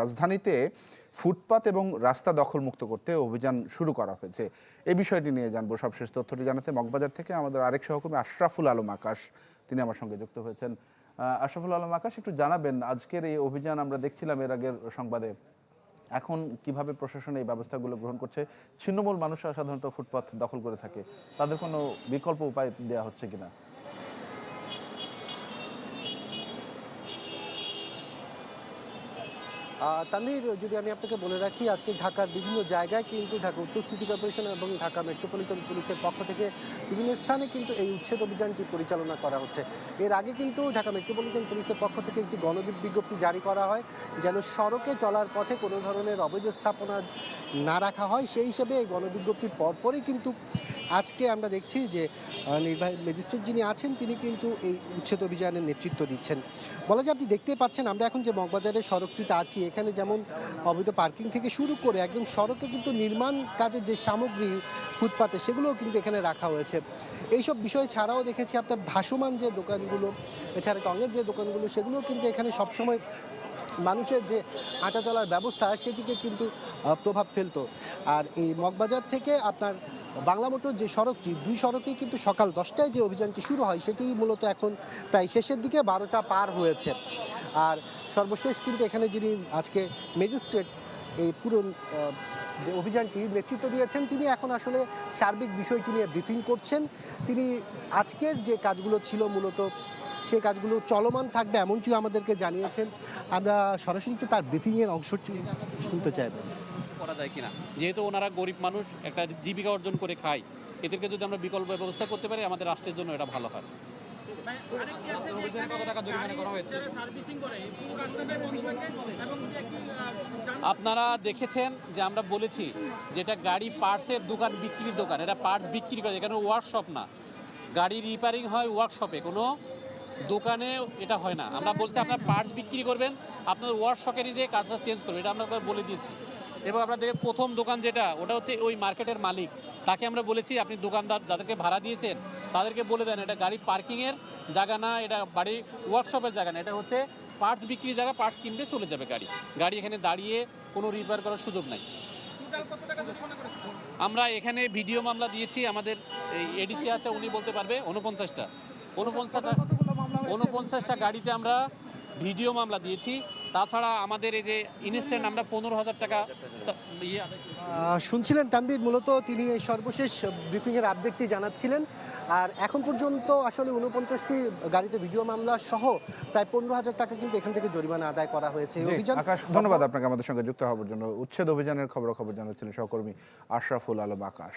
রাজধানীতে ফুটপাত এবং রাস্তা দখলমুক্ত করতে অভিযান শুরু করা হয়েছে। এই বিষয়টি নিয়ে জানবো সবশেষ তথ্যটি জানাতে মগবাজার থেকে আমাদের আরেক সহকর্মী আশরাফুল আলম আকাশ তিনি আমার সঙ্গে যুক্ত হয়েছেন। আশরাফুল আলম আকাশ, একটু জানাবেন আজকের এই অভিযান আমরা দেখছিলাম এর আগের সংবাদে, এখন কিভাবে প্রশাসন এই ব্যবস্থাগুলো গ্রহণ করছে? ছিন্নমূল মানুষরা সাধারণত ফুটপাত দখল করে থাকে, তাদের কোনো বিকল্প উপায় দেওয়া হচ্ছে কিনা? তানভীর, যদি আমি আপনাকে বলে রাখি, আজকে ঢাকার বিভিন্ন জায়গায় কিন্তু ঢাকা উত্তর সিটি কর্পোরেশন এবং ঢাকা মেট্রোপলিটন পুলিশের পক্ষ থেকে বিভিন্ন স্থানে কিন্তু এই উচ্ছেদ অভিযানটি পরিচালনা করা হচ্ছে। এর আগে কিন্তু ঢাকা মেট্রোপলিটন পুলিশের পক্ষ থেকে একটি গণবিজ্ঞপ্তি জারি করা হয় যেন সড়কে চলার পথে কোনো ধরনের অবৈধ স্থাপনা না রাখা হয়। সেই হিসেবে এই গণবিজ্ঞপ্তির পরপরই কিন্তু আজকে আমরা দেখছি যে নির্বাহী ম্যাজিস্ট্রেট যিনি আছেন তিনি কিন্তু এই উচ্ছেদ অভিযানের নেতৃত্ব দিচ্ছেন। বলা যায়, আপনি দেখতেই পাচ্ছেন আমরা এখন যে মগবাজারের সড়কটিতে আছি, এখানে যেমন অবৈধ পার্কিং থেকে শুরু করে একদম সড়কে কিন্তু নির্মাণ কাজের যে সামগ্রী ফুটপাতে সেগুলোও কিন্তু এখানে রাখা হয়েছে। এইসব বিষয় ছাড়াও দেখেছি আপনার ভাসমান যে দোকানগুলো, এছাড়া টঙের যে দোকানগুলো, সেগুলোও কিন্তু এখানে সবসময় মানুষের যে হাঁটা চলার ব্যবস্থা সেটিকে কিন্তু প্রভাব ফেলতো। আর এই মগবাজার থেকে আপনার বাংলা মোটর যে সড়কটি, দুই সড়কেই কিন্তু সকাল 10টায় যে অভিযানটি শুরু হয় সেটি মূলত এখন প্রায় শেষের দিকে, 12টা পার হয়েছে। আর সর্বশেষ কিন্তু এখানে যিনি আজকে ম্যাজিস্ট্রেট এই পুরো যে অভিযানটি নেতৃত্ব দিয়েছেন, তিনি এখন আসলে সার্বিক বিষয়টি নিয়ে ব্রিফিং করছেন। তিনি আজকের যে কাজগুলো ছিল মূলত সেই কাজগুলো চলমান থাকবে এমনটিও আমাদেরকে জানিয়েছেন। আমরা সরাসরি তো তার ব্রিফিংয়ের অংশটি শুনতে চাইব। করা যায় কিনা, যেহেতু ওনারা গরিব মানুষ, একটা জীবিকা অর্জন করে খায়, এদেরকে যদি আমরা বিকল্প ব্যবস্থা করতে পারি আমাদের রাষ্ট্রের জন্য এটা ভালো হয়। আপনারা দেখেছেন যে আমরা বলেছি যেটা গাড়ি পার্টসের দোকান, বিক্রির দোকান, এটা পার্টস বিক্রি করে, এখানে ওয়ার্কশপ না, গাড়ি রিপেয়ারিং হয় ওয়ার্কশপে, কোনো দোকানে এটা হয় না। আমরা বলছি আপনার পার্টস বিক্রি করবেন, আপনার ওয়ার্কশপে নিয়ে কাজটা চেঞ্জ করবেন, এটা আমরা বলে দিয়েছি। এবং আপনাদের প্রথম দোকান যেটা, ওটা হচ্ছে ওই মার্কেটের মালিক, তাকে আমরা বলেছি আপনি দোকানদার যাদেরকে ভাড়া দিয়েছেন তাদেরকে বলে দেন এটা গাড়ি পার্কিংয়ের জায়গা না, এটা বাড়ি ওয়ার্কশপের জায়গা না, এটা হচ্ছে পার্টস বিক্রির জায়গা, পার্টস কিনবে চলে যাবে গাড়ি। গাড়ি এখানে দাঁড়িয়ে কোনো রিপেয়ার করার সুযোগ নাই। আমরা এখানে ভিডিও মামলা দিয়েছি, আমাদের এই এডিসি আছে, উনি বলতে পারবে, 49টা গাড়িতে আমরা ভিডিও মামলা দিয়েছি। তাছাড়া আমাদের এই যে ইনস্ট্যান্ট আমরা 15,000 টাকা শুনছিলেন তানভীর, মূলত তিনি এই সর্বশেষ ব্রিফিংয়ের আপডেটটি জানাচ্ছিলেন। আর এখন পর্যন্ত আসলে 49টি গাড়িতে ভিডিও মামলা সহ প্রায় 15,000 টাকা কিন্তু এখান থেকে জরিমানা আদায় করা হয়েছে। এই অভিযান, ধন্যবাদ আপনাকে আমাদের সঙ্গে যুক্ত হওয়ার জন্য। উচ্ছেদ অভিযানের খবর জানাচ্ছিলেন সহকর্মী আশরাফুল আলম আকাশ।